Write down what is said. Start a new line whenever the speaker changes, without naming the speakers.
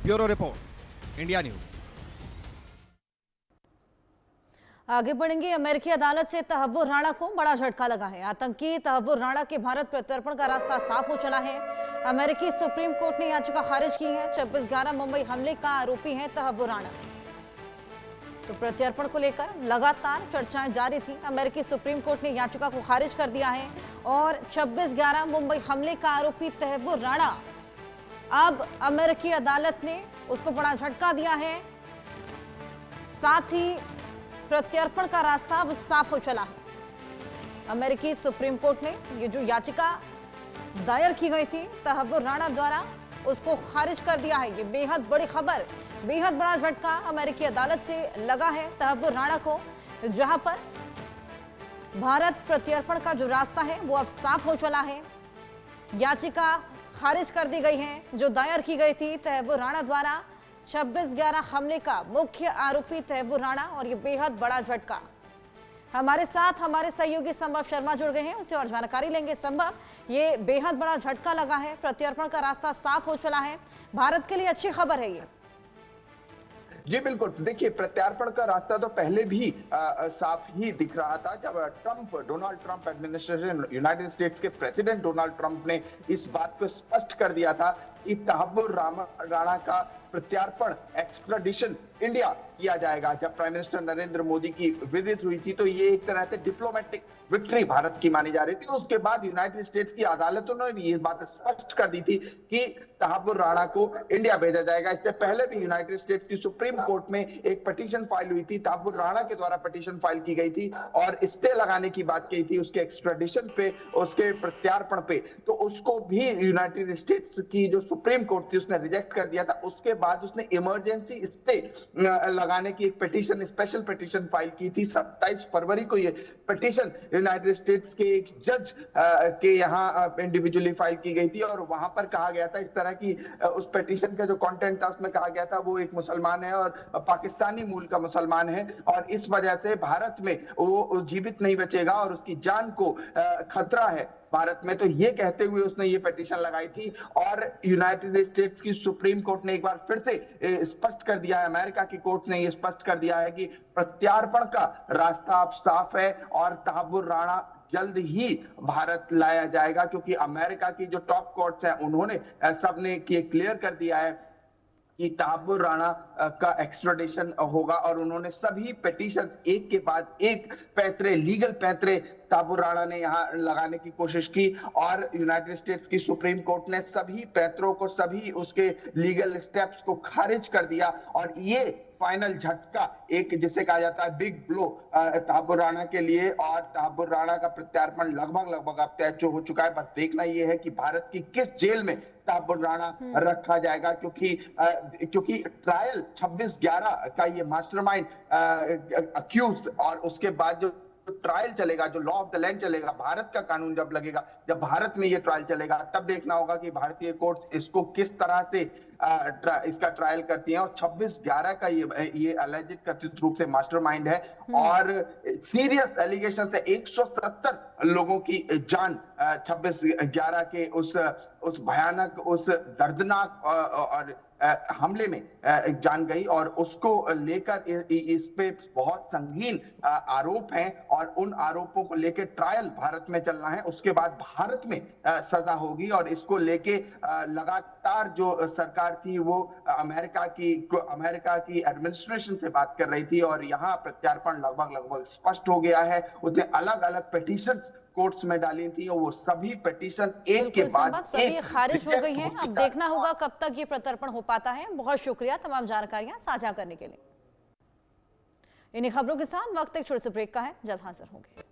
Bureau report, India news.
आगे बढ़ेंगे। अमेरिकी अदालत से तहव्वुर राणा को बड़ा झटका लगा है। आतंकी तहव्वुर राणा के भारत प्रत्यर्पण का रास्ता साफ हो चला है। अमेरिकी सुप्रीम कोर्ट ने याचिका खारिज की है। 26/11 मुंबई हमले का आरोपी है तहव्वुर राणा। तो प्रत्यर्पण को लेकर लगातार चर्चाएं जारी थी। अमेरिकी सुप्रीम कोर्ट ने याचिका को खारिज कर दिया है और 26/11 मुंबई हमले का आरोपी तहव्वुर राणा, अब अमेरिकी अदालत ने उसको बड़ा झटका दिया है। साथ ही प्रत्यर्पण का रास्ता अब साफ हो चला है। अमेरिकी सुप्रीम कोर्ट ने ये जो याचिका दायर की गई थी तहव्वुर राणा द्वारा, उसको खारिज कर दिया है। ये बेहद बड़ी खबर, बेहद बड़ा झटका अमेरिकी अदालत से लगा है तहव्वुर राणा को, जहां पर भारत प्रत्यर्पण का जो रास्ता है वो अब साफ हो चला है। याचिका खारिज कर दी गई है जो दायर की गई थी तहव्वुर राणा द्वारा। 26/11 हमले का मुख्य आरोपी तहव्वुर राणा, और ये बेहद बड़ा झटका। हमारे साथ हमारे सहयोगी संभव शर्मा जुड़ गए हैं, उससे और जानकारी लेंगे। संभव, ये बेहद बड़ा झटका लगा है, प्रत्यर्पण का रास्ता साफ हो चला है, भारत के लिए अच्छी खबर है ये।
जी बिल्कुल, देखिए प्रत्यार्पण का रास्ता तो पहले भी साफ ही दिख रहा था जब Donald Trump administration, United states के प्रेसिडेंट डोनाल्ड ट्रंप ने इस बात को स्पष्ट कर दिया था कि तहव्वुर राणा का प्रत्यार्पण, एक्स्ट्राडिशन इंडिया किया जाएगा। जब प्राइम मिनिस्टर नरेंद्र मोदी की विजिट हुई थी तो ये एक तरह से डिप्लोमेटिक विक्ट्री भारत की मानी जा रही थी। उसके बाद यूनाइटेड स्टेट्स की अदालतों ने भी ये बात स्पष्ट कर दी थी कि तहव्वुर राणा को इंडिया भेजा जाएगा। इससे पहले भी यूनाइटेड स्टेट्स की सुप्रीम कोर्ट में एक पिटीशन फाइल हुई थी, तहव्वुर राणा के द्वारा पिटीशन फाइल की गई थी और स्टे लगाने की बात की थी उसके एक्स्ट्राडिशन पे, उसके प्रत्यार्पण पे। तो उसको भी यूनाइटेड स्टेट्स की जो सुप्रीम कोर्ट थी उसने रिजेक्ट कर दिया था। उसके बाद उसने इमरजेंसी स्टे लगाने की एक पिटीशन, स्पेशल पिटीशन फाइल की थी। 27 फरवरी को ये पिटीशन यूनाइटेड स्टेट्स के एक जज के यहाँ इंडिविजुअली फाइल की गई थी और वहां पर कहा गया था इस तरह की, उस पिटीशन का जो कंटेंट था उसमें कहा गया था वो एक मुसलमान है और पाकिस्तानी मूल का मुसलमान है और इस वजह से भारत में वो जीवित नहीं बचेगा और उसकी जान को खतरा है भारत में। तो ये कहते हुए उसने ये पिटीशन लगाई थी और यूनाइटेड स्टेट्स की सुप्रीम कोर्ट ने एक बार फिर से स्पष्ट कर दिया है, अमेरिका की कोर्ट ने ये स्पष्ट कर दिया है कि प्रत्यार्पण का रास्ता अब साफ है और तहव्वुर राणा जल्द ही भारत लाया जाएगा, क्योंकि अमेरिका की जो टॉप कोर्ट्स हैं उन्होंने सबने क्लियर कर दिया है कि तहव्वुर राणा का एक्स्ट्राडिशन होगा और उन्होंने सभी पिटीशन एक के बाद एक पैतरे, लीगल पैतरे तहव्वुर राणा ने यहाँ लगाने की कोशिश की और यूनाइटेड स्टेट्स की सुप्रीम कोर्ट ने सभी पैतरों को, सभी उसके लीगल स्टेप्स को खारिज कर दिया और ये फाइनल झटका, एक जिसे कहा जाता है बिग ब्लो तहव्वुर राणा के लिए, और तहव्वुर राणा का प्रत्यार्पण लगभग अब तय हो चुका है। बस देखना यह है कि भारत की किस जेल में तहव्वुर राणा रखा जाएगा, क्योंकि ट्रायल 26/11 का ये मास्टरमाइंड अक्यूज्ड, और उसके बाद जो ट्रायल चलेगा, जो लॉ ऑफ द लैंड चलेगा, भारत का कानून जब लगेगा, जब भारत में ये ट्रायल चलेगा तब देखना होगा कि भारतीय कोर्ट्स इसको किस तरह से इसका ट्रायल करती हैं। और 26/11 का ये अलेजिड कथित रूप से मास्टरमाइंड है और सीरियस एलिगेशन से 170 लोगों की जान 26/11 के उस भयानक, उस दर्दनाक और हमले में जान गई और उसको लेकर इस पे बहुत संगीन आरोप हैं और उन आरोपों को लेकर ट्रायल भारत में चलना है। उसके बाद भारत में सजा होगी और इसको लेके लगातार जो सरकार थी वो अमेरिका की एडमिनिस्ट्रेशन से बात कर रही थी और यहाँ प्रत्यार्पण लगभग स्पष्ट हो गया है। उसने अलग अलग पिटीशंस कोर्ट्स में डाली थी और वो सभी पिटीशन एक के बाद
सभी खारिज हो गई हैं। अब देखना होगा कब तक ये प्रत्यर्पण हो पाता है। बहुत शुक्रिया तमाम जानकारियां साझा करने के लिए। इन्हीं खबरों के साथ वक्त एक छोटे से ब्रेक का है, जल्द हाजिर होंगे।